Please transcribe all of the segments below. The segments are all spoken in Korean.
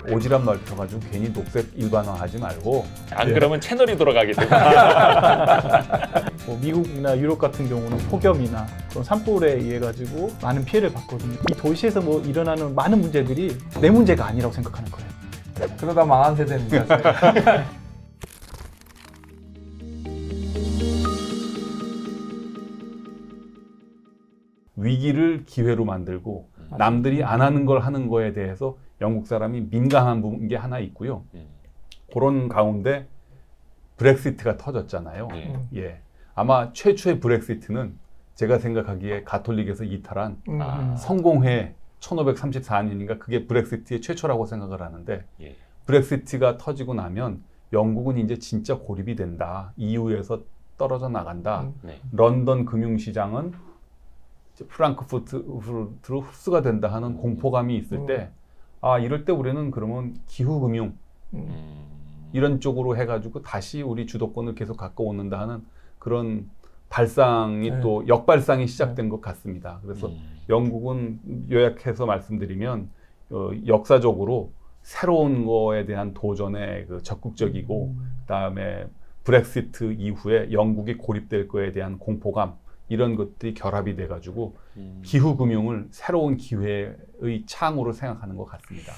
오지랖 넓혀가지고 괜히 녹색 일반화하지 말고 안 그러면 채널이 돌아가기 때문에 뭐 미국이나 유럽 같은 경우는 폭염이나 그런 산불에 의해 가지고 많은 피해를 받거든요. 이 도시에서 뭐 일어나는 많은 문제들이 내 문제가 아니라고 생각하는 거예요. 그러다 망한 세대입니다. 위기를 기회로 만들고 남들이 안 하는 걸 하는 거에 대해서 영국 사람이 민감한 게 하나 있고요. 그런 가운데 브렉시트가 터졌잖아요. 예. 아마 최초의 브렉시트는 제가 생각하기에 가톨릭에서 이탈한 성공회 1534년인가 그게 브렉시트의 최초라고 생각을 하는데 브렉시트가 터지고 나면 영국은 이제 진짜 고립이 된다. EU에서 떨어져 나간다. 런던 금융시장은 프랑크푸르트로 흡수가 된다 하는 공포감이 있을 때 이럴 때 우리는 그러면 기후금융 이런 쪽으로 해가지고 다시 우리 주도권을 계속 갖고 오는다 하는 그런 발상이 또 역발상이 시작된 것 같습니다. 그래서 영국은 요약해서 말씀드리면 역사적으로 새로운 거에 대한 도전에 적극적이고 그다음에 브렉시트 이후에 영국이 고립될 거에 대한 공포감 이런 것들이 결합이 돼가지고 기후금융을 새로운 기회의 창으로 생각하는 것 같습니다.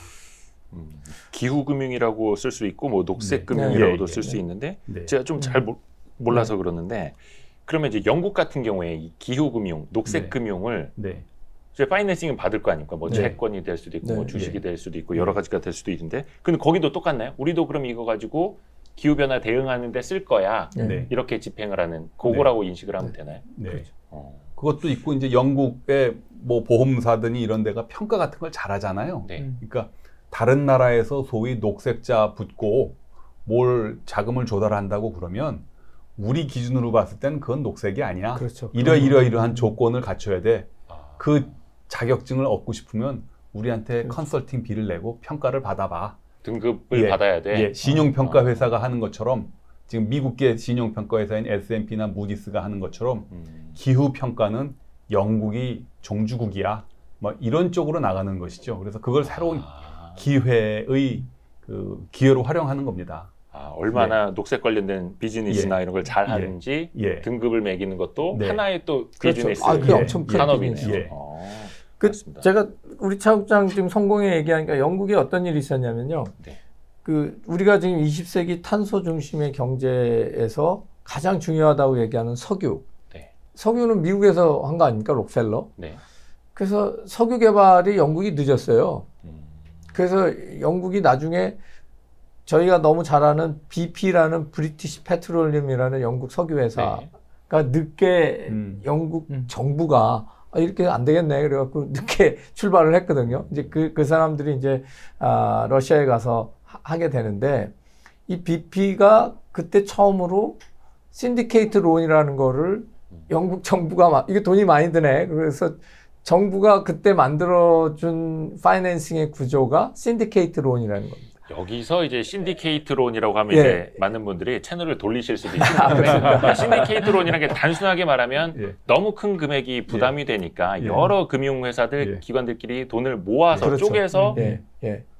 기후금융이라고 쓸 수 있고 뭐 녹색금융이라고도 쓸 수 있는데 제가 좀 잘 몰라서 그러는데 그러면 이제 영국 같은 경우에 이 기후금융, 녹색금융을 이제 파이낸싱을 받을 거 아닙니까? 뭐 채권이 될 수도 있고 뭐 주식이 될 수도 있고 여러 가지가 될 수도 있는데 근데 거기도 똑같나요? 우리도 그럼 이거 가지고 기후변화 대응하는 데 쓸 거야. 이렇게 집행을 하는 그거라고 인식을 하면 되나요? 그렇죠. 그것도 있고 이제 영국의 뭐 보험사든지 이런 데가 평가 같은 걸 잘하잖아요. 그러니까 다른 나라에서 소위 녹색자 붙고 뭘 자금을 조달한다고 그러면 우리 기준으로 봤을 땐 그건 녹색이 아니야. 그렇죠. 이러이러한 조건을 갖춰야 돼. 그 자격증을 얻고 싶으면 우리한테 컨설팅 비를 내고 평가를 받아봐. 등급을 받아야 돼. 신용평가 회사가 하는 것처럼 지금 미국계 신용평가 회사인 S&P나 무디스가 하는 것처럼 기후평가는 영국이 종주국이야. 뭐 이런 쪽으로 나가는 것이죠. 그래서 그걸 새로운 기회의 기회로 활용하는 겁니다. 얼마나 녹색 관련된 비즈니스나 이런 걸 잘 하는지 등급을 매기는 것도 하나의 또 비즈니스 그게 엄청 큰 산업이네요. 제가 우리 차 국장 지금 성공에 얘기하니까 영국에 어떤 일이 있었냐면요. 우리가 지금 20세기 탄소 중심의 경제에서 가장 중요하다고 얘기하는 석유. 석유는 미국에서 한 거 아닙니까? 록펠러. 그래서 석유 개발이 영국이 늦었어요. 그래서 영국이 나중에 저희가 너무 잘 아는 BP라는 브리티시 페트롤리움이라는 영국 석유 회사가 늦게 영국 정부가 이렇게 안 되겠네. 그래갖고 늦게 출발을 했거든요. 이제 그 사람들이 이제, 러시아에 가서 하게 되는데, 이 BP가 그때 처음으로 신디케이트 론이라는 거를 영국 정부가, 이게 돈이 많이 드네. 그래서 정부가 그때 만들어준 파이낸싱의 구조가 신디케이트 론이라는 겁니다. 여기서 이제 신디케이트론이라고 하면 이제 많은 분들이 채널을 돌리실 수도 있는데 신디케이트론이라는 게 단순하게 말하면 너무 큰 금액이 부담이 되니까 여러 금융회사들 기관들끼리 돈을 모아서 쪼개서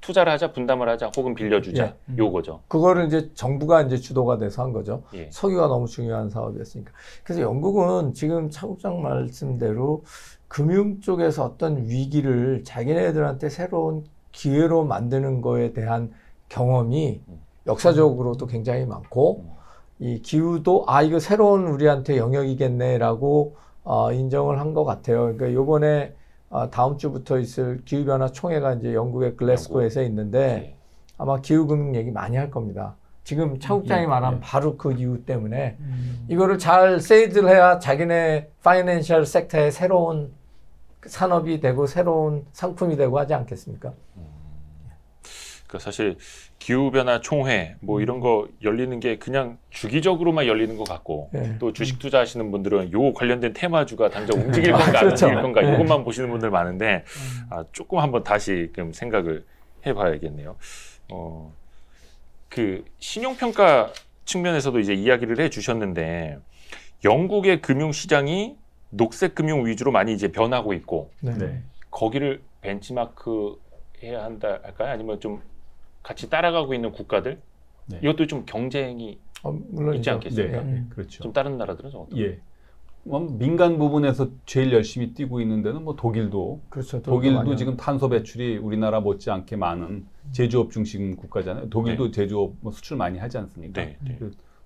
투자를 하자, 분담을 하자, 혹은 빌려주자 요거죠. 그거를 이제 정부가 이제 주도가 돼서 한 거죠. 석유가 너무 중요한 사업이었으니까. 그래서 영국은 지금 차 국장 말씀대로 금융 쪽에서 어떤 위기를 자기네들한테 새로운 기회로 만드는 거에 대한 경험이 역사적으로도 굉장히 많고 이 기후도 이거 새로운 우리한테 영역이겠네라고 인정을 한 것 같아요. 그러니까 요번에 다음 주부터 있을 기후변화 총회가 이제 영국의 글래스고에서 있는데 아마 기후금융 얘기 많이 할 겁니다. 지금 차 국장이 말한 바로 그 이유 때문에 이거를 잘 세이드를 해야 자기네 파이낸셜 섹터의 새로운 산업이 되고 새로운 상품이 되고 하지 않겠습니까? 그 사실 기후변화 총회 뭐 이런 거 열리는 게 그냥 주기적으로만 열리는 것 같고 또 주식 투자하시는 분들은 요 관련된 테마주가 당장 움직일 건가 안 움직일 건가 이것만 보시는 분들 많은데 조금 한번 다시 좀 생각을 해봐야겠네요. 그 신용평가 측면에서도 이제 이야기를 해주셨는데 영국의 금융시장이 녹색 금융 위주로 많이 이제 변하고 있고 거기를 벤치마크 해야 한다 할까요? 아니면 좀 같이 따라가고 있는 국가들 네. 이것도 좀 경쟁이 물론 있지 않겠습니까? 네. 그렇죠. 좀 다른 나라들은 좀 어떨까요? 예. 민간 부분에서 제일 열심히 뛰고 있는 데는 뭐 독일도. 그렇죠. 독일도 지금 탄소 배출이 우리나라 못지않게 많은 제조업 중심 국가잖아요. 독일도 네. 제조업 뭐 수출 많이 하지 않습니까? 네. 네.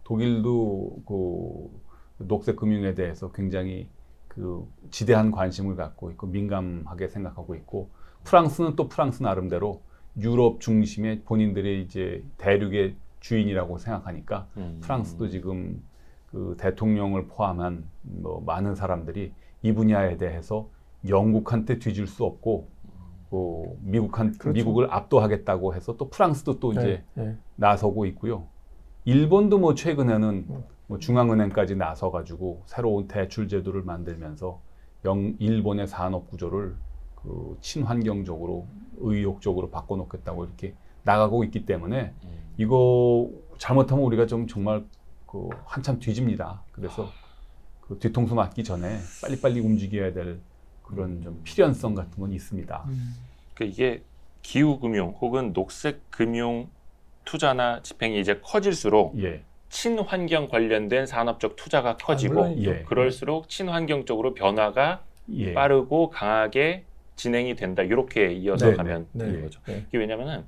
독일도 그 녹색 금융에 대해서 굉장히 그 지대한 관심을 갖고 있고 민감하게 생각하고 있고, 프랑스는 또 프랑스 나름대로 유럽 중심의 본인들의 이제 대륙의 주인이라고 생각하니까 프랑스도 지금 그 대통령을 포함한 뭐 많은 사람들이 이 분야에 대해서 영국한테 뒤질 수 없고 그렇죠. 미국을 압도하겠다고 해서 또 프랑스도 또 이제 나서고 있고요. 일본도 뭐 최근에는 뭐 중앙은행까지 나서가지고 새로운 대출 제도를 만들면서 일본의 산업 구조를 그 친환경적으로 의욕적으로 바꿔놓겠다고 이렇게 나가고 있기 때문에 이거 잘못하면 우리가 좀 정말 그 한참 뒤집니다. 그래서 그 뒤통수 맞기 전에 빨리빨리 움직여야 될 그런 좀 필연성 같은 건 있습니다. 그러니까 이게 기후금융 혹은 녹색금융 투자나 집행이 이제 커질수록 예. 친환경 관련된 산업적 투자가 커지고 그럴수록 친환경적으로 변화가 빠르고 강하게 진행이 된다. 이렇게 이어서 가면 되는 거죠. 이게 왜냐면은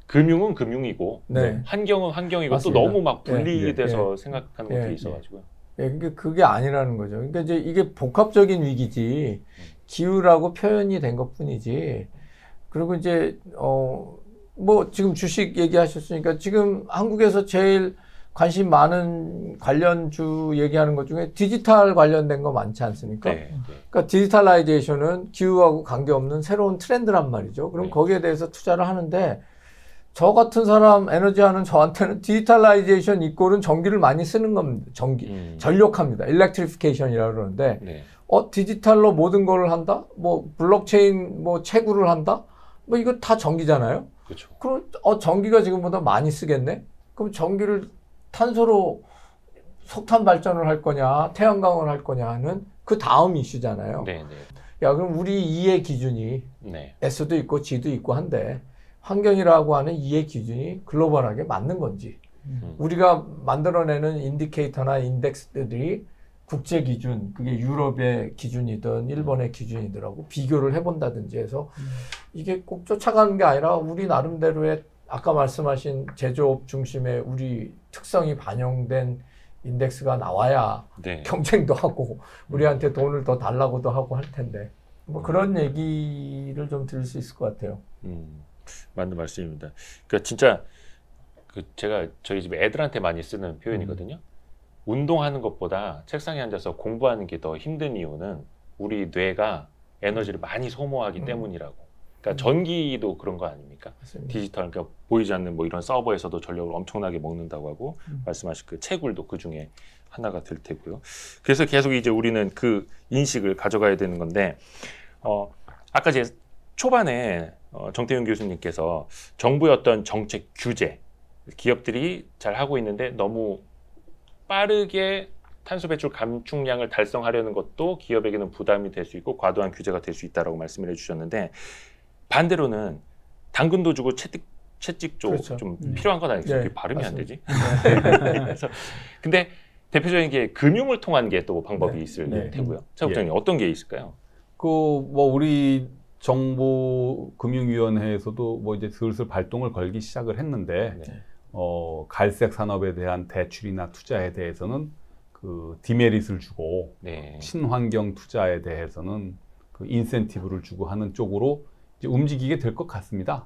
금융은 금융이고 환경은 환경이고 맞습니다. 또 너무 막 분리돼서 생각하는 것들이 있어가지고요. 그러니까 그게 아니라는 거죠. 그러니까 이제 이게 복합적인 위기지 기후라고 표현이 된 것뿐이지. 그리고 이제 뭐 지금 주식 얘기하셨으니까 지금 한국에서 제일 관심 많은 관련주 얘기하는 것 중에 디지털 관련된 거 많지 않습니까? 그러니까 디지털라이제이션은 기후하고 관계없는 새로운 트렌드란 말이죠. 그럼 거기에 대해서 투자를 하는데 저 같은 사람 에너지 하는 저한테는 디지털라이제이션 이꼴은 전기를 많이 쓰는 겁니다. 전력합니다. 일렉트리피케이션이라고 그러는데 디지털로 모든 걸 한다? 뭐 블록체인 뭐 채굴을 한다? 뭐 이거 다 전기잖아요. 그렇죠. 그럼 전기가 지금보다 많이 쓰겠네? 그럼 전기를 탄소로 석탄 발전을 할 거냐, 태양광을 할 거냐는 그 다음 이슈잖아요. 야, 그럼 우리 이해 기준이 S도 있고 G도 있고 한데 환경이라고 하는 이해 기준이 글로벌하게 맞는 건지 우리가 만들어내는 인디케이터나 인덱스들이 국제 기준, 그게 유럽의 기준이든 일본의 기준이더라고 비교를 해본다든지 해서 이게 꼭 쫓아가는 게 아니라 우리 나름대로의 아까 말씀하신 제조업 중심의 우리 특성이 반영된 인덱스가 나와야 경쟁도 하고 우리한테 돈을 더 달라고도 하고 할 텐데 뭐 그런 얘기를 좀 들을 수 있을 것 같아요. 맞는 말씀입니다. 그러니까 진짜 제가 저희 집에 애들한테 많이 쓰는 표현이거든요. 운동하는 것보다 책상에 앉아서 공부하는 게 더 힘든 이유는 우리 뇌가 에너지를 많이 소모하기 때문이라고. 그러니까 전기도 그런 거 아닙니까? 맞습니다. 디지털, 그러니까 보이지 않는 뭐 이런 서버에서도 전력을 엄청나게 먹는다고 하고 말씀하신 그 채굴도 그 중에 하나가 될 테고요. 그래서 계속 이제 우리는 그 인식을 가져가야 되는 건데 아까 이제 초반에 정태윤 교수님께서 정부의 어떤 정책 규제, 기업들이 잘 하고 있는데 너무 빠르게 탄소 배출 감축량을 달성하려는 것도 기업에게는 부담이 될 수 있고 과도한 규제가 될 수 있다라고 말씀을 해주셨는데 반대로는 당근도 주고 채찍도 그렇죠. 좀 필요한 건 아니겠어요? 발음이 안 되지? 그래서 근데 대표적인 게 금융을 통한 게 또 방법이 있을 테고요. 차 국장님 어떤 게 있을까요? 뭐 우리 정보금융위원회에서도 뭐 이제 슬슬 발동을 걸기 시작을 했는데 갈색 산업에 대한 대출이나 투자에 대해서는 그 디메릿을 주고 친환경 투자에 대해서는 그 인센티브를 주고 하는 쪽으로 이제 움직이게 될 것 같습니다.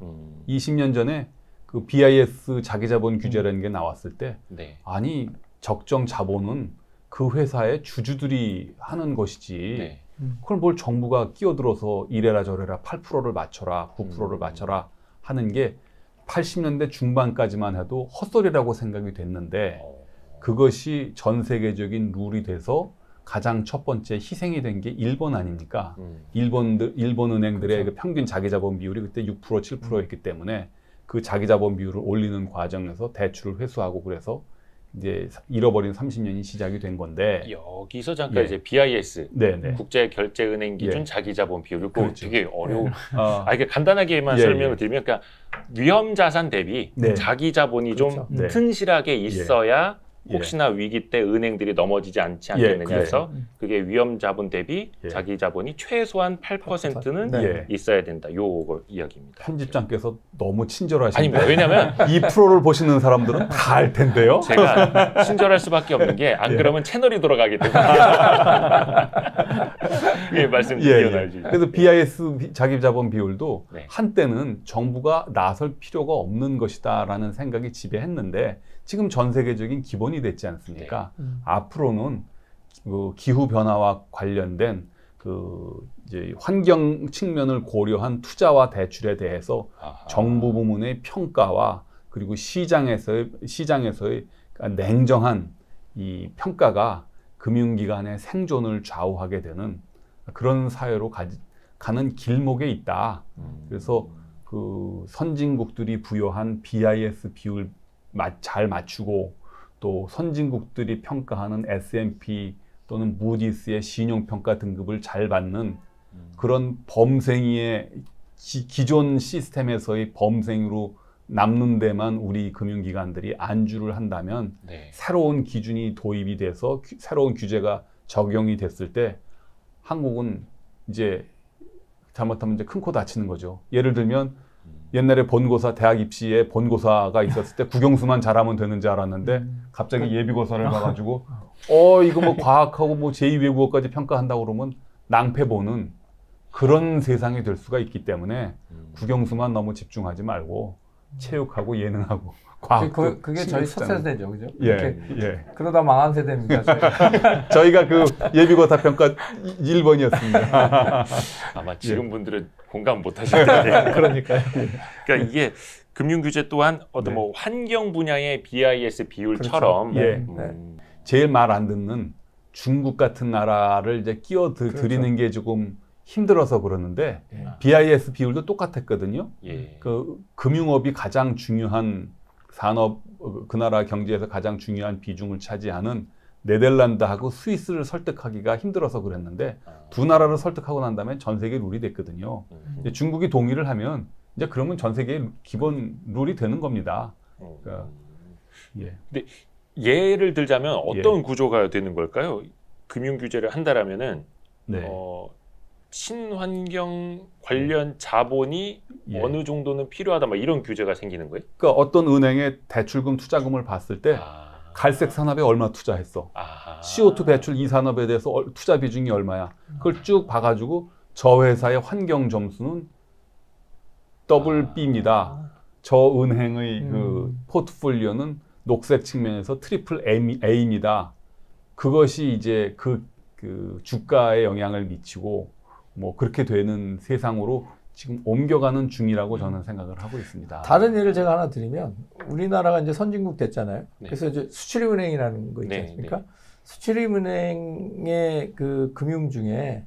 20년 전에 그 BIS 자기자본 규제라는 게 나왔을 때 아니 적정 자본은 그 회사의 주주들이 하는 것이지 그걸 뭘 정부가 끼어들어서 이래라 저래라 8%를 맞춰라 9%를 맞춰라 하는 게 80년대 중반까지만 해도 헛소리라고 생각이 됐는데 그것이 전 세계적인 룰이 돼서 가장 첫 번째 희생이 된 게 일본 아닙니까? 일본 은행들의 그렇죠. 그 평균 자기자본 비율이 그때 6% 7%였기 때문에 그 자기자본 비율을 올리는 과정에서 대출을 회수하고 그래서 이제 잃어버린 30년이 시작이 된 건데 여기서 잠깐 이제 BIS 국제결제은행 기준 자기자본 비율 이거 되게 어려운 이게 간단하게만 설명을 드리면 그러니까 위험자산 대비 자기자본이 좀 튼실하게 있어야 혹시나 위기 때 은행들이 넘어지지 않지 않겠느냐 해서 그게 위험자본 대비 자기자본이 최소한 8%는 있어야 된다. 요거 이야기입니다. 편집장께서 너무 친절하십니다. 아닙니다. 왜냐하면 이 프로를 보시는 사람들은 다 알 텐데요. 제가 친절할 수밖에 없는 게 안 그러면 채널이 돌아가기 때문에 예, 말씀 드려야지. 그래서 BIS 자기자본 비율도 한때는 정부가 나설 필요가 없는 것이다라는 생각이 지배했는데 지금 전 세계적인 기본이 됐지 않습니까? 앞으로는 그 기후 변화와 관련된 그 이제 환경 측면을 고려한 투자와 대출에 대해서 정부 부문의 평가와 그리고 시장에서의 냉정한 이 평가가 금융기관의 생존을 좌우하게 되는 그런 사회로 가는 길목에 있다. 그래서 그 선진국들이 부여한 BIS 비율 잘 맞추고 또 선진국들이 평가하는 S&P 또는 무디스의 신용평가 등급을 잘 받는 그런 범생이의 기존 시스템에서의 범생으로 남는 데만 우리 금융기관들이 안주를 한다면 새로운 기준이 도입이 돼서 새로운 규제가 적용이 됐을 때 한국은 이제 잘못하면 이제 큰 코 다치는 거죠. 예를 들면 옛날에 본고사 대학 입시에 본고사가 있었을 때 국영수만 잘하면 되는 줄 알았는데 갑자기 예비고사를 봐가지고 이거 뭐 과학하고 뭐 제2외국어까지 평가한다고 그러면 낭패 보는 그런 세상이 될 수가 있기 때문에 국영수만 너무 집중하지 말고 체육하고 예능하고 과학도 그게 저희 첫 세대죠, 그죠? 그러다 망한 세대입니다. 저희가 그 예비고사 평가 1번이었습니다. 아마 지금 분들은 공감 못 하실 텐데. 그러니까요. 그러니까 이게 금융규제 또한 어떤 뭐 환경 분야의 BIS 비율처럼 제일 말 안 듣는 중국 같은 나라를 이제 끼어들이는 게 조금 힘들어서 그러는데 BIS 비율도 똑같았거든요. 그 금융업이 가장 중요한 산업, 그 나라 경제에서 가장 중요한 비중을 차지하는 네덜란드하고 스위스를 설득하기가 힘들어서 그랬는데 두 나라를 설득하고 난 다음에 전 세계 룰이 됐거든요. 이제 중국이 동의를 하면 이제 그러면 전 세계의 기본 룰이 되는 겁니다. 그러니까, 근데 예를 들자면 어떤 구조가 되는 걸까요? 금융 규제를 한다라면은 친환경 관련 자본이 어느 정도는 필요하다, 막 이런 규제가 생기는 거예요? 그러니까 어떤 은행의 대출금, 투자금을 봤을 때 갈색 산업에 얼마 투자했어? CO2 배출 이 산업에 대해서 투자 비중이 얼마야? 그걸 쭉 봐가지고 저 회사의 환경 점수는 더블 B입니다. 저 은행의 그 포트폴리오는 녹색 측면에서 트리플 A입니다. 그것이 이제 그 주가에 영향을 미치고 뭐 그렇게 되는 세상으로 지금 옮겨가는 중이라고 저는 생각을 하고 있습니다. 다른 예를 제가 하나 드리면 우리나라가 이제 선진국 됐잖아요. 그래서 이제 수출입은행이라는 거 있지 않습니까? 수출입은행의 그 금융 중에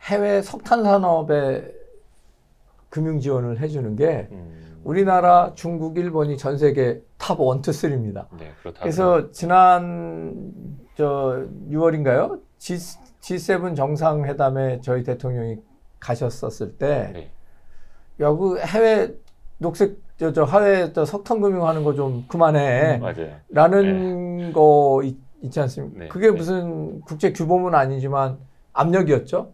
해외 석탄 산업에 금융 지원을 해주는 게 우리나라, 중국, 일본이 전 세계 탑 1, 2, 3입니다. 그래서 지난 6월인가요? G7 정상회담에 저희 대통령이 가셨었을 때, 야, 그 해외 녹색, 해외 석탄 금융하는 거 좀 그만해. 라는 거 있지 않습니까? 그게 무슨 국제 규범은 아니지만 압력이었죠.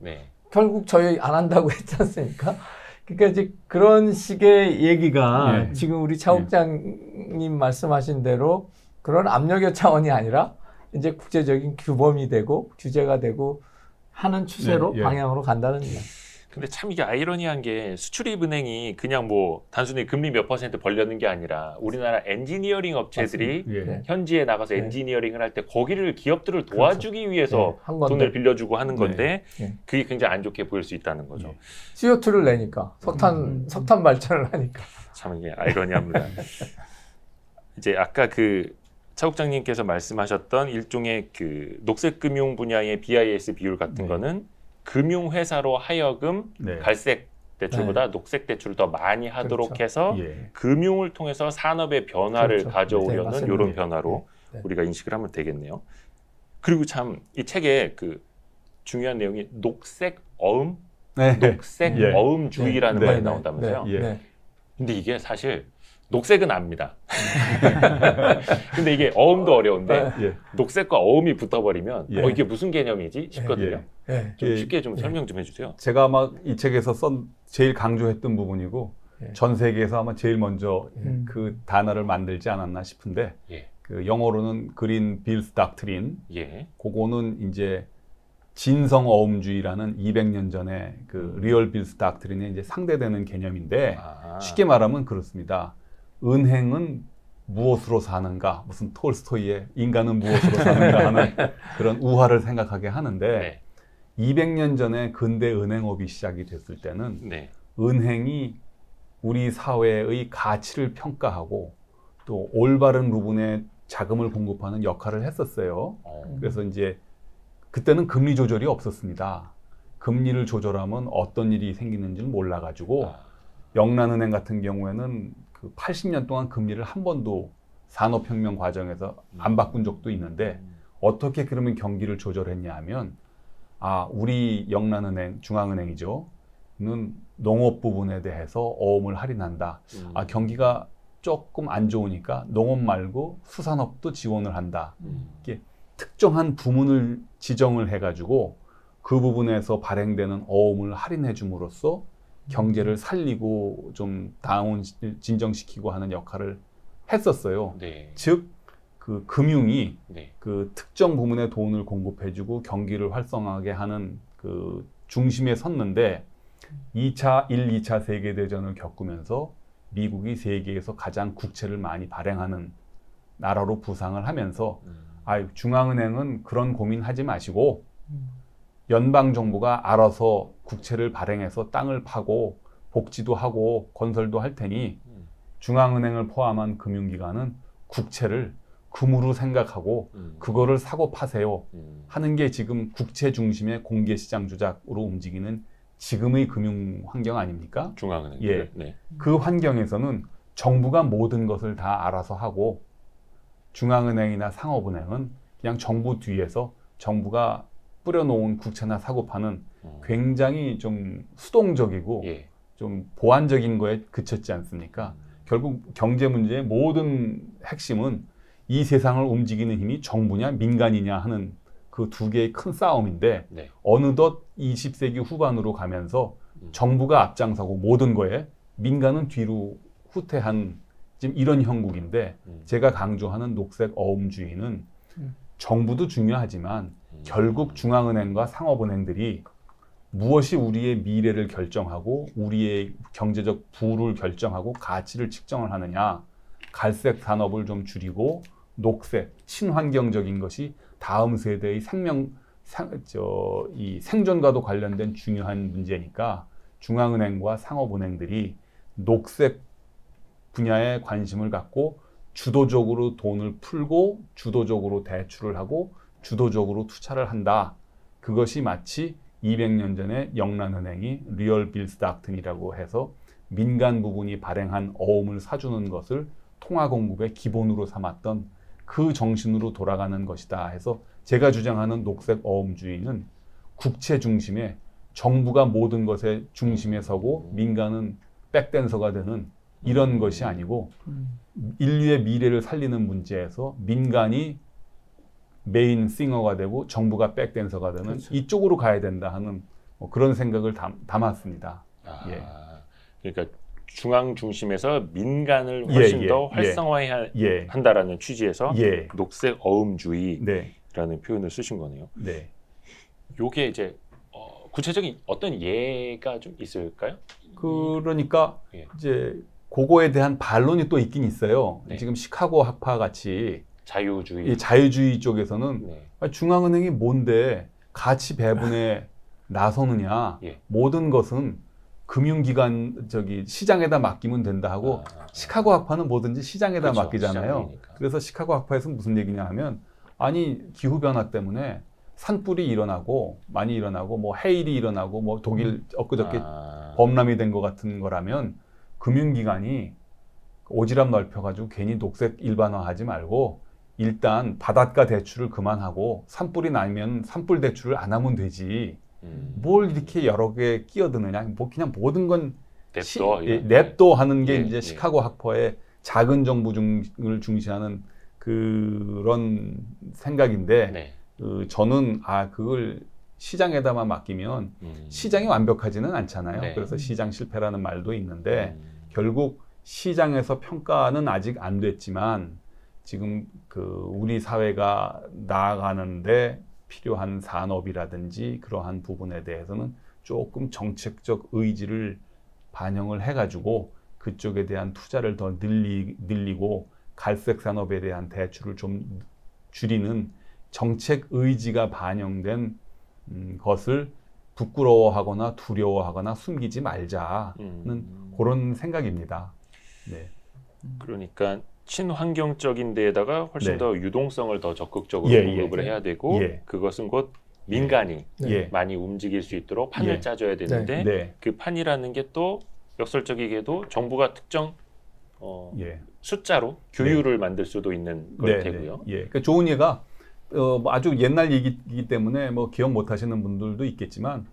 결국 저희 안 한다고 했지 않습니까? 그러니까 이제 그런 식의 얘기가 지금 우리 차 국장님 말씀하신 대로 그런 압력의 차원이 아니라 이제 국제적인 규범이 되고 규제가 되고 하는 추세로 방향으로 간다는 얘기예요. 근데 참 이게 아이러니한 게 수출입은행이 그냥 뭐 단순히 금리 몇 % 벌려는 게 아니라 우리나라 엔지니어링 업체들이 현지에 나가서 엔지니어링을 할 때 거기를 기업들을 도와주기 위해서 돈을 빌려주고 하는 건데 그게 굉장히 안 좋게 보일 수 있다는 거죠. CO2를 내니까 석탄 발전을 하니까 참 이게 아이러니합니다. 이제 아까 차 국장님께서 말씀하셨던 일종의 그 녹색금융 분야의 BIS 비율 같은 거는 금융회사로 하여금 갈색 대출보다 녹색 대출을 더 많이 하도록 해서 금융을 통해서 산업의 변화를 가져오려는 이런 변화로 네. 우리가 인식을 하면 되겠네요. 그리고 참 이 책에 그 중요한 내용이 녹색 어음, 네. 녹색 예. 어음주의라는 네. 말이 네. 나온다면서요. 예. 네. 근데 이게 사실 녹색은 압니다. 근데 이게 어음도 어려운데 예. 녹색과 어음이 붙어버리면 예. 이게 무슨 개념이지 싶거든요. 예. 좀 예. 쉽게 좀 설명 좀 해주세요. 제가 아마 이 책에서 제일 강조했던 부분이고 예. 전 세계에서 아마 제일 먼저 그 단어를 만들지 않았나 싶은데 예. 그 영어로는 그린 빌스 닥트린 예. 그거는 이제 진성 어음주의라는 200년 전에 그 리얼 빌스 닥트린에 이제 상대되는 개념인데 쉽게 말하면 그렇습니다. 은행은 무엇으로 사는가? 무슨 톨스토이의 인간은 무엇으로 사는가 하는 그런 우화를 생각하게 하는데 200년 전에 근대 은행업이 시작이 됐을 때는 은행이 우리 사회의 가치를 평가하고 또 올바른 부분에 자금을 공급하는 역할을 했었어요. 그래서 이제 그때는 금리 조절이 없었습니다. 금리를 조절하면 어떤 일이 생기는지는 몰라가지고 영란은행 같은 경우에는 그 80년 동안 금리를 한 번도 산업혁명 과정에서 안 바꾼 적도 있는데 어떻게 그러면 경기를 조절했냐 하면 우리 영란은행, 중앙은행이죠. 는 농업 부분에 대해서 어음을 할인한다. 경기가 조금 안 좋으니까 농업 말고 수산업도 지원을 한다. 이게 특정한 부문을 지정을 해가지고 그 부분에서 발행되는 어음을 할인해 줌으로써 경제를 살리고 좀 진정시키고 하는 역할을 했었어요. 즉, 그 금융이 그 특정 부문에 돈을 공급해주고 경기를 활성화하게 하는 그 중심에 섰는데 1, 2차 세계대전을 겪으면서 미국이 세계에서 가장 국채를 많이 발행하는 나라로 부상을 하면서 중앙은행은 그런 고민하지 마시고 연방정부가 알아서 국채를 발행해서 땅을 파고 복지도 하고 건설도 할 테니 중앙은행을 포함한 금융기관은 국채를 금으로 생각하고 그거를 사고 파세요 하는 게 지금 국채 중심의 공개시장 조작으로 움직이는 지금의 금융 환경 아닙니까? 중앙은행. 예. 그 환경에서는 정부가 모든 것을 다 알아서 하고 중앙은행이나 상업은행은 그냥 정부 뒤에서 정부가 뿌려놓은 국채나 사고 파는 굉장히 좀 수동적이고 좀 보완적인 거에 그쳤지 않습니까? 결국 경제 문제의 모든 핵심은 이 세상을 움직이는 힘이 정부냐 민간이냐 하는 그 두 개의 큰 싸움인데 어느덧 20세기 후반으로 가면서 정부가 앞장서고 모든 거에 민간은 뒤로 후퇴한 지금 이런 형국인데 제가 강조하는 녹색 어음주의는 정부도 중요하지만 결국 중앙은행과 상업은행들이 무엇이 우리의 미래를 결정하고 우리의 경제적 부를 결정하고 가치를 측정을 하느냐, 갈색 산업을 좀 줄이고 녹색, 친환경적인 것이 다음 세대의 이 생존과도 관련된 중요한 문제니까 중앙은행과 상업은행들이 녹색 분야에 관심을 갖고 주도적으로 돈을 풀고 주도적으로 대출을 하고 주도적으로 투자를 한다. 그것이 마치 200년 전에 영란은행이 리얼 빌스 닥튼이라고 해서 민간 부분이 발행한 어음을 사주는 것을 통화 공급의 기본으로 삼았던 그 정신으로 돌아가는 것이다 해서 제가 주장하는 녹색 어음주의는 국채 중심에 정부가 모든 것의 중심에 서고 민간은 백댄서가 되는 이런 것이 아니고 인류의 미래를 살리는 문제에서 민간이 메인 싱어가 되고 정부가 백댄서가 되는 이쪽으로 가야 된다 하는 그런 생각을 담았습니다. 그러니까 중앙 중심에서 민간을 훨씬 더 활성화해야 한다라는 취지에서 녹색 어음주의라는 표현을 쓰신 거네요. 요게 이제 구체적인 어떤 예가 좀 있을까요? 그러니까 이제 그거에 대한 반론이 또 있긴 있어요. 지금 시카고 학파 같이 자유주의 쪽에서는 중앙은행이 뭔데 가치 배분에 나서느냐, 모든 것은 금융기관 시장에다 맡기면 된다 하고 시카고 학파는 뭐든지 시장에다 맡기잖아요. 시장이니까. 그래서 시카고 학파에서는 무슨 얘기냐 하면 기후변화 때문에 산불이 많이 일어나고 뭐 해일이 일어나고 뭐 독일 엊그저께 범람이 된 것 같은 거라면 금융기관이 오지랖 넓혀가지고 괜히 녹색 일반화하지 말고 일단 바닷가 대출을 그만하고 산불이 나면 산불 대출을 안 하면 되지. 뭘 이렇게 여러 개 끼어드느냐. 뭐 그냥 모든 건 냅둬 하는 게 이제 시카고 학파의 작은 정부를 중시하는 그런 생각인데 저는 그걸 시장에다만 맡기면 시장이 완벽하지는 않잖아요. 그래서 시장 실패라는 말도 있는데 결국 시장에서 평가는 아직 안 됐지만 지금 우리 사회가 나아가는데 필요한 산업이라든지 그러한 부분에 대해서는 조금 정책적 의지를 반영을 해가지고 그쪽에 대한 투자를 더 늘리고 갈색 산업에 대한 대출을 좀 줄이는 정책 의지가 반영된 것을 부끄러워하거나 두려워하거나 숨기지 말자는 그런 생각입니다. 네. 그러니까 친환경적인 데에다가 훨씬 더 유동성을 더 적극적으로 공급을 해야 되고 그것은 곧 민간이 많이 움직일 수 있도록 판을 짜줘야 되는데 그 판이라는 게 또 역설적이게도 정부가 특정 숫자로 규율을 만들 수도 있는 걸 테고요. 그러니까 좋은 예가 아주 옛날 얘기이기 때문에 뭐 기억 못 하시는 분들도 있겠지만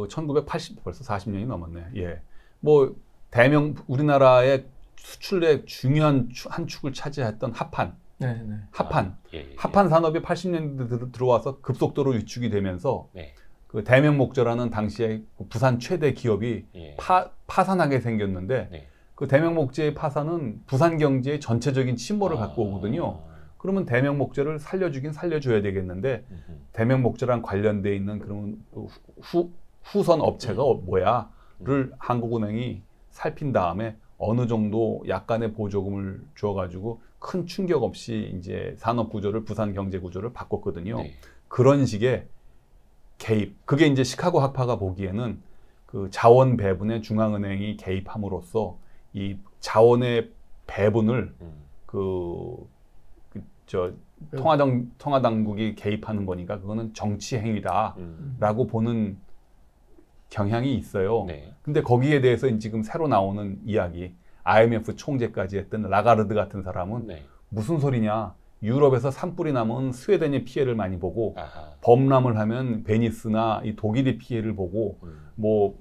1980 벌써 40년이 넘었네. 뭐 우리나라의 수출의 중요한 한 축을 차지했던 하판. 하판 산업이 80년대 들어와서 급속도로 위축이 되면서 그 대명목조라는 당시에 부산 최대 기업이 파산하게 생겼는데 그 대명목재의 파산은 부산 경제의 전체적인 침몰을 갖고 오거든요. 그러면 대명목재를 살려주긴 살려줘야 되겠는데 대명목재랑 관련돼 있는 그런 후선 업체가 뭐야를 한국은행이 살핀 다음에 어느 정도 약간의 보조금을 줘가지고 큰 충격 없이 이제 산업 구조를 부산 경제 구조를 바꿨거든요. 그런 식의 개입. 그게 이제 시카고 학파가 보기에는 그 자원 배분에 중앙은행이 개입함으로써 이 자원의 배분을 통화당국이 개입하는 거니까 그거는 정치 행위다라고 보는 경향이 있어요. 근데 거기에 대해서 지금 새로 나오는 이야기, IMF 총재까지 했던 라가르드 같은 사람은 무슨 소리냐? 유럽에서 산불이 나면 스웨덴이 피해를 많이 보고 범람을 하면 베니스나 이 독일이 피해를 보고 뭐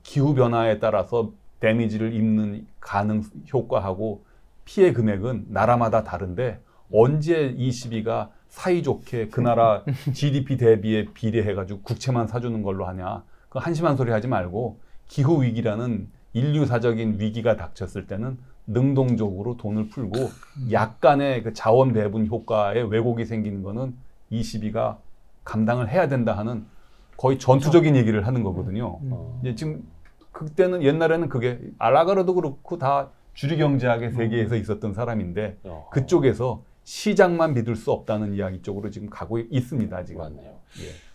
기후 변화에 따라서 데미지를 입는 가능 효과하고 피해 금액은 나라마다 다른데 언제 ECB가 사이좋게 그 나라 GDP 대비에 비례해가지고 국채만 사주는 걸로 하냐? 그 한심한 소리 하지 말고 기후 위기라는 인류사적인 위기가 닥쳤을 때는 능동적으로 돈을 풀고 약간의 그 자원 배분 효과에 왜곡이 생기는 거는 ECB가 감당을 해야 된다 하는 거의 전투적인 얘기를 하는 거거든요. 이제 지금 그때는 옛날에는 그게 라가르도 그렇고 다 주류경제학의 세계에서 있었던 사람인데 그쪽에서 시장만 믿을 수 없다는 이야기 쪽으로 지금 가고 있습니다. 지금. 맞네요.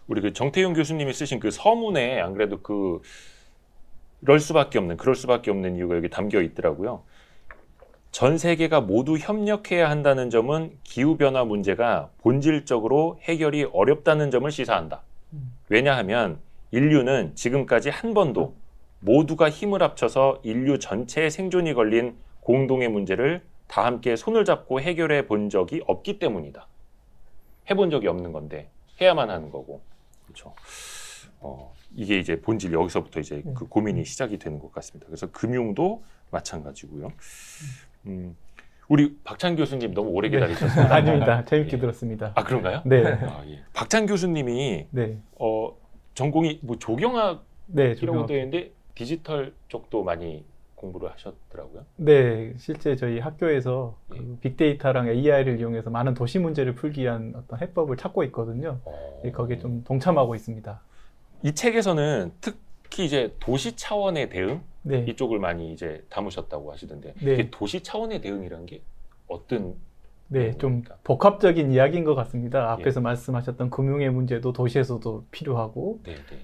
우리 그 정태용 교수님이 쓰신 그 서문에 안 그래도 그럴 수밖에 없는 이유가 여기 담겨 있더라고요. 전 세계가 모두 협력해야 한다는 점은 기후변화 문제가 본질적으로 해결이 어렵다는 점을 시사한다. 왜냐하면 인류는 지금까지 한 번도 모두가 힘을 합쳐서 인류 전체의 생존이 걸린 공동의 문제를 다 함께 손을 잡고 해결해 본 적이 없기 때문이다. 해본 적이 없는 건데 해야만 하는 거고. 그렇죠. 이게 이제 본질 여기서부터 이제 그 고민이 시작이 되는 것 같습니다. 그래서 금융도 마찬가지고요. 우리 박찬 교수님 너무 오래 기다리셨어요. 아닙니다. 재밌게 들었습니다. 아 그런가요? 네. 박찬 교수님이 전공이 뭐 조경학이라고 되어 있는데 디지털 쪽도 많이 공부를 하셨더라고요. 네, 실제 저희 학교에서 그 빅데이터랑 AI를 이용해서 많은 도시 문제를 풀기 위한 어떤 해법을 찾고 있거든요. 거기에 좀 동참하고 있습니다. 이 책에서는 특히 이제 도시 차원의 대응 이쪽을 많이 이제 담으셨다고 하시던데 이게 도시 차원의 대응이라는 게 어떤? 네, 좀 복합적인 이야기인 것 같습니다. 앞에서 말씀하셨던 금융의 문제도 도시에서도 필요하고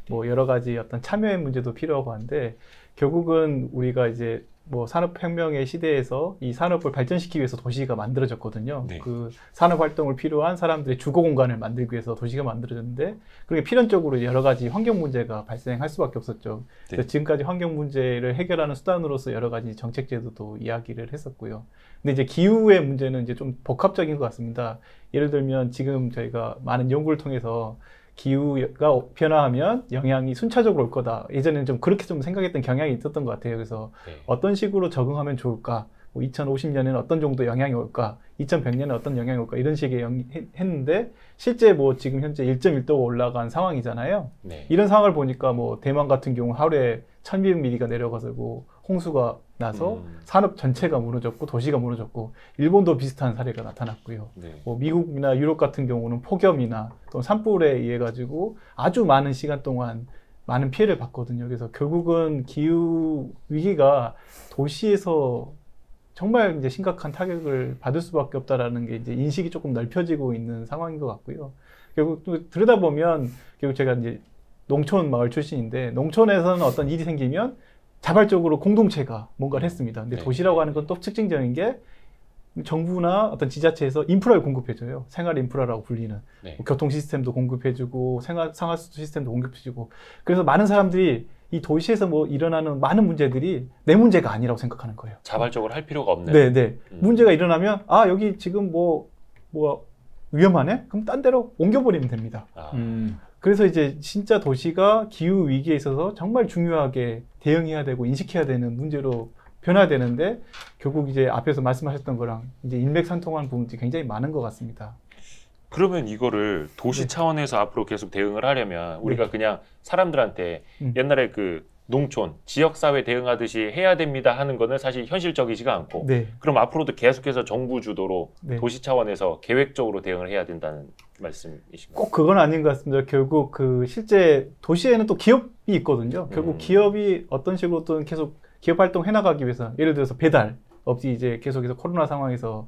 뭐 여러 가지 어떤 참여의 문제도 필요하고 한데 결국은 우리가 이제 뭐 산업혁명의 시대에서 이 산업을 발전시키기 위해서 도시가 만들어졌거든요. 네. 그 산업 활동을 필요한 사람들의 주거 공간을 만들기 위해서 도시가 만들어졌는데 그게 필연적으로 여러 가지 환경 문제가 발생할 수밖에 없었죠. 네. 그래서 지금까지 환경 문제를 해결하는 수단으로서 여러 가지 정책 제도도 이야기를 했었고요. 근데 이제 기후의 문제는 이제 좀 복합적인 것 같습니다. 예를 들면 지금 저희가 많은 연구를 통해서 기후가 변화하면 영향이 순차적으로 올 거다. 예전에는 좀 그렇게 좀 생각했던 경향이 있었던 것 같아요. 그래서 네. 어떤 식으로 적응하면 좋을까? 뭐 2050년에는 어떤 정도 영향이 올까? 2100년에 어떤 영향이 올까? 이런 식의 했는데 실제 뭐 지금 현재 1.1도가 올라간 상황이잖아요. 네. 이런 상황을 보니까 뭐 대만 같은 경우 하루에 1200mm가 내려가지고 홍수가 나서 산업 전체가 무너졌고 도시가 무너졌고 일본도 비슷한 사례가 나타났고요. 네. 뭐 미국이나 유럽 같은 경우는 폭염이나 또 산불에 의해 가지고 아주 많은 시간 동안 많은 피해를 봤거든요. 그래서 결국은 기후 위기가 도시에서 정말 이제 심각한 타격을 받을 수밖에 없다라는 게 이제 인식이 조금 넓혀지고 있는 상황인 것 같고요. 결국 또 들여다보면 결국 제가 이제 농촌 마을 출신인데 농촌에서는 어떤 일이 생기면 자발적으로 공동체가 뭔가를 했습니다. 근데 네. 도시라고 하는 건 또 특징적인 게 정부나 어떤 지자체에서 인프라를 공급해줘요. 생활 인프라라고 불리는 네. 뭐 교통 시스템도 공급해주고 상하수도 시스템도 공급해주고 그래서 많은 사람들이 이 도시에서 뭐 일어나는 많은 문제들이 내 문제가 아니라고 생각하는 거예요. 자발적으로 할 필요가 없는. 네. 문제가 일어나면 아 여기 지금 뭐 위험하네? 그럼 딴 데로 옮겨버리면 됩니다. 그래서 이제 진짜 도시가 기후 위기에 있어서 정말 중요하게 대응해야 되고 인식해야 되는 문제로 변화되는데 결국 이제 앞에서 말씀하셨던 거랑 이제 일맥상통하는 부분들이 굉장히 많은 것 같습니다. 그러면 이거를 도시 네. 차원에서 앞으로 계속 대응을 하려면 우리가 네. 그냥 사람들한테 옛날에 그 농촌, 지역사회 대응하듯이 해야 됩니다 하는 거는 사실 현실적이지가 않고 네. 그럼 앞으로도 계속해서 정부 주도로 네. 도시 차원에서 계획적으로 대응을 해야 된다는 말씀이신가요? 꼭 그건 아닌 것 같습니다. 결국 그 실제 도시에는 또 기업이 있거든요. 결국 기업이 어떤 식으로 또 계속 기업 활동 해나가기 위해서 예를 들어서 배달업이 이제 계속해서 코로나 상황에서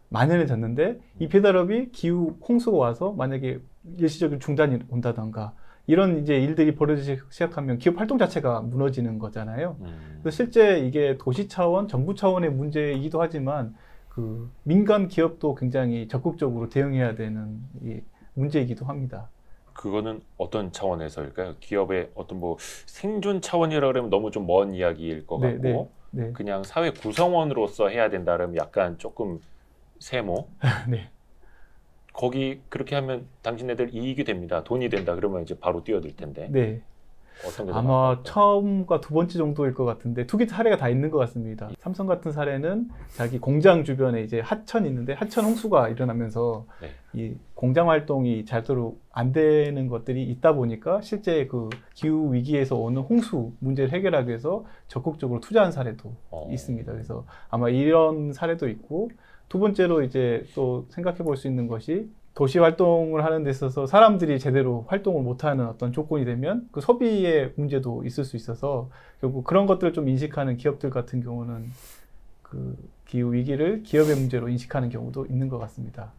만연해졌는데 이 배달업이 기후 홍수가 와서 만약에 일시적인 중단이 온다던가 이런 이제 일들이 벌어지기 시작하면 기업 활동 자체가 무너지는 거잖아요. 그래서 실제 이게 도시 차원, 정부 차원의 문제이기도 하지만 그 민간 기업도 굉장히 적극적으로 대응해야 되는 이 문제이기도 합니다. 그거는 어떤 차원에서일까요? 기업의 어떤 뭐 생존 차원이라 그러면 너무 좀 먼 이야기일 것 같고 네. 그냥 사회 구성원으로서 해야 된다 그러면 약간 조금 세모. 네. 거기 그렇게 하면 당신네들 이익이 됩니다. 돈이 된다 그러면 이제 바로 뛰어들 텐데. 네. 어떤 게 아마 처음과 두 번째 정도일 것 같은데 두 개 사례가 다 있는 것 같습니다. 삼성 같은 사례는 자기 공장 주변에 이제 하천이 있는데 하천 홍수가 일어나면서 네. 이 공장 활동이 잘대로 안 되는 것들이 있다 보니까 실제 그 기후 위기에서 오는 홍수 문제를 해결하기 위해서 적극적으로 투자한 사례도 있습니다. 그래서 아마 이런 사례도 있고 두 번째로 이제 또 생각해 볼 수 있는 것이 도시 활동을 하는 데 있어서 사람들이 제대로 활동을 못하는 어떤 조건이 되면 그 소비의 문제도 있을 수 있어서 결국 그런 것들을 좀 인식하는 기업들 같은 경우는 그 기후 위기를 기업의 문제로 인식하는 경우도 있는 것 같습니다.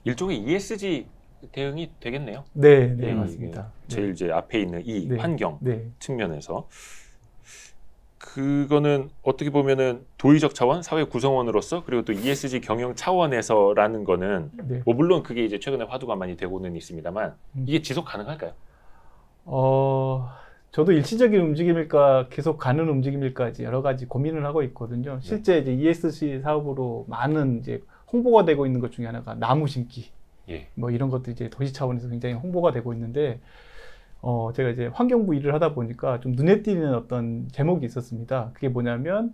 일종의 ESG 대응이 되겠네요. 네, 맞습니다. 제일 이제 앞에 있는 이 환경 측면에서 그거는 어떻게 보면은 도의적 차원, 사회 구성원으로서 그리고 또 ESG 경영 차원에서라는 거는 뭐 물론 그게 이제 최근에 화두가 많이 되고는 있습니다만 이게 지속 가능할까요? 저도 일시적인 움직임일까 계속 가는 움직임일까 여러 가지 고민을 하고 있거든요. 실제 이제 ESG 사업으로 많은 이제 홍보가 되고 있는 것 중에 하나가 나무 심기, 뭐 이런 것도 이제 도시 차원에서 굉장히 홍보가 되고 있는데. 제가 이제 환경부 일을 하다 보니까 좀 눈에 띄는 어떤 제목이 있었습니다. 그게 뭐냐면